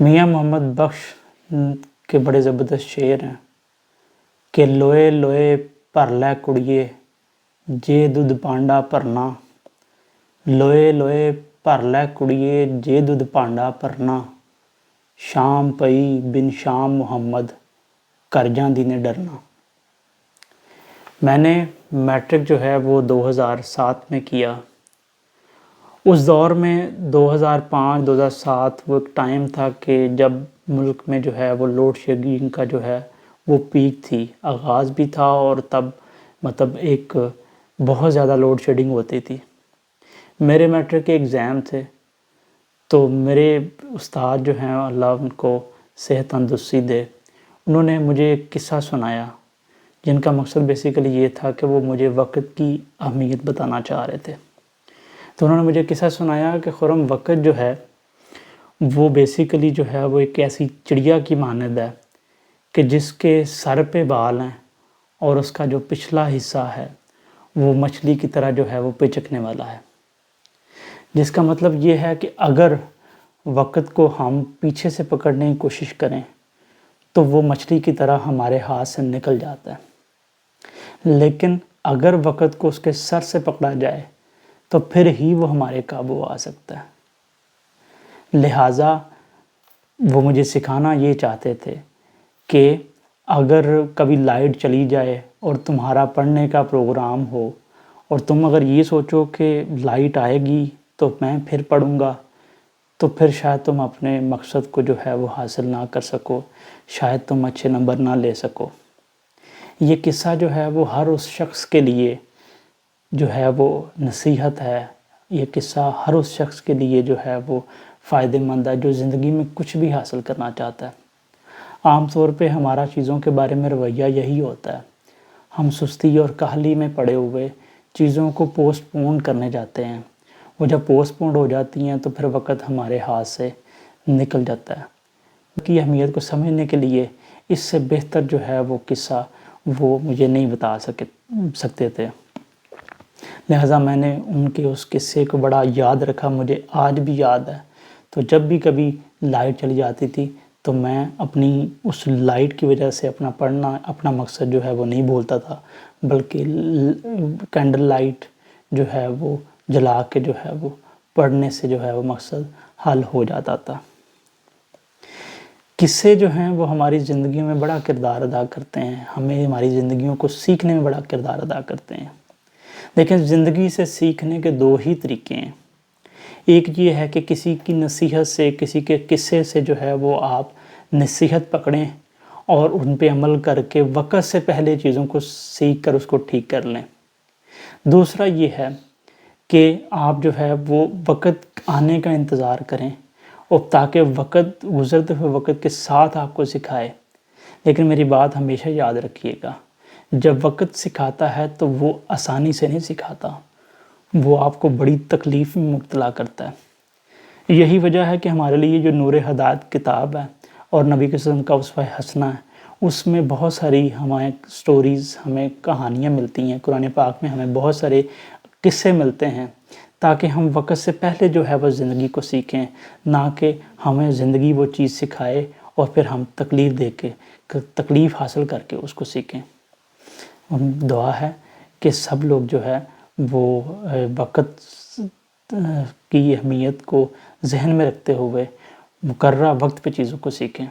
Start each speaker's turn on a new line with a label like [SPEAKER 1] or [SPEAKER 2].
[SPEAKER 1] میاں محمد بخش کے بڑے زبردست شعر ہیں کہ لوئے لوئے بھر لے کڑیے جے دودھ پانڈا بھرنا، لوئے لوئے بھر لے کڑیے جے دودھ پانڈا بھرنا، شام پئی بن شام محمد کر جاندی نے ڈرنا۔ میں نے میٹرک جو ہے وہ 2007 میں کیا۔ اس دور میں 2005-2007 وہ ایک ٹائم تھا کہ جب ملک میں جو ہے وہ لوڈ شیڈنگ کا جو ہے وہ پیک تھی، آغاز بھی تھا، اور تب ایک بہت زیادہ لوڈ شیڈنگ ہوتی تھی۔ میرے میٹرک کے ایگزام تھے، تو میرے استاد جو ہیں اللہ ان کو صحت تندرستی دے، انہوں نے مجھے ایک قصہ سنایا جن کا مقصد بیسیکلی یہ تھا کہ وہ مجھے وقت کی اہمیت بتانا چاہ رہے تھے۔ تو انہوں نے مجھے قصہ سنایا کہ خرم وقت جو ہے وہ بیسیکلی جو ہے وہ ایک ایسی چڑیا کی مانند ہے کہ جس کے سر پہ بال ہیں اور اس کا جو پچھلا حصہ ہے وہ مچھلی کی طرح جو ہے وہ پچکنے والا ہے، جس کا مطلب یہ ہے کہ اگر وقت کو ہم پیچھے سے پکڑنے کی کوشش کریں تو وہ مچھلی کی طرح ہمارے ہاتھ سے نکل جاتا ہے، لیکن اگر وقت کو اس کے سر سے پکڑا جائے تو پھر ہی وہ ہمارے قابو آ سکتا ہے۔ لہٰذا وہ مجھے سکھانا یہ چاہتے تھے کہ اگر کبھی لائٹ چلی جائے اور تمہارا پڑھنے کا پروگرام ہو اور تم اگر یہ سوچو کہ لائٹ آئے گی تو میں پھر پڑھوں گا، تو پھر شاید تم اپنے مقصد کو جو ہے وہ حاصل نہ کر سکو، شاید تم اچھے نمبر نہ لے سکو۔ یہ قصہ جو ہے وہ ہر اس شخص کے لیے جو ہے وہ نصیحت ہے، یہ قصہ ہر اس شخص کے لیے جو ہے وہ فائدہ مند ہے جو زندگی میں کچھ بھی حاصل کرنا چاہتا ہے۔ عام طور پہ ہمارا چیزوں کے بارے میں رویہ یہی ہوتا ہے، ہم سستی اور کاہلی میں پڑے ہوئے چیزوں کو پوسٹ پون کرنے جاتے ہیں، وہ جب پوسٹ پون ہو جاتی ہیں تو پھر وقت ہمارے ہاتھ سے نکل جاتا ہے۔ وقت کی اہمیت کو سمجھنے کے لیے اس سے بہتر جو ہے وہ قصہ وہ مجھے نہیں بتا سکتے تھے، لہٰذا میں نے ان کے اس قصے کو بڑا یاد رکھا، مجھے آج بھی یاد ہے۔ تو جب بھی کبھی لائٹ چلی جاتی تھی تو میں اپنی اس لائٹ کی وجہ سے اپنا پڑھنا، اپنا مقصد جو ہے وہ نہیں بھولتا تھا، بلکہ کینڈل لائٹ جو ہے وہ جلا کے جو ہے وہ پڑھنے سے جو ہے وہ مقصد حل ہو جاتا تھا۔ قصے جو ہیں وہ ہماری زندگی میں بڑا کردار ادا کرتے ہیں، ہمیں ہماری زندگیوں کو سیکھنے میں بڑا کردار ادا کرتے ہیں۔ لیکن زندگی سے سیکھنے کے دو ہی طریقے ہیں، ایک یہ ہے کہ کسی کی نصیحت سے، کسی کے قصے سے جو ہے وہ آپ نصیحت پکڑیں اور ان پہ عمل کر کے وقت سے پہلے چیزوں کو سیکھ کر اس کو ٹھیک کر لیں۔ دوسرا یہ ہے کہ آپ جو ہے وہ وقت آنے کا انتظار کریں اور تاکہ وقت گزرتے ہوئے وقت کے ساتھ آپ کو سکھائے۔ لیکن میری بات ہمیشہ یاد رکھیے گا، جب وقت سکھاتا ہے تو وہ آسانی سے نہیں سکھاتا، وہ آپ کو بڑی تکلیف میں مبتلا کرتا ہے۔ یہی وجہ ہے کہ ہمارے لیے جو نور ہدایت کتاب ہے اور نبی کے وسلم کا اسوہ حسنہ ہے، اس میں بہت ساری ہمیں سٹوریز، ہمیں کہانیاں ملتی ہیں، قرآن پاک میں ہمیں بہت سارے قصے ملتے ہیں تاکہ ہم وقت سے پہلے جو ہے وہ زندگی کو سیکھیں، نہ کہ ہمیں زندگی وہ چیز سکھائے اور پھر ہم تکلیف دے کے، تکلیف حاصل کر کے اس کو سیکھیں۔ دعا ہے کہ سب لوگ جو ہے وہ وقت کی اہمیت کو ذہن میں رکھتے ہوئے مقررہ وقت پہ چیزوں کو سیکھیں۔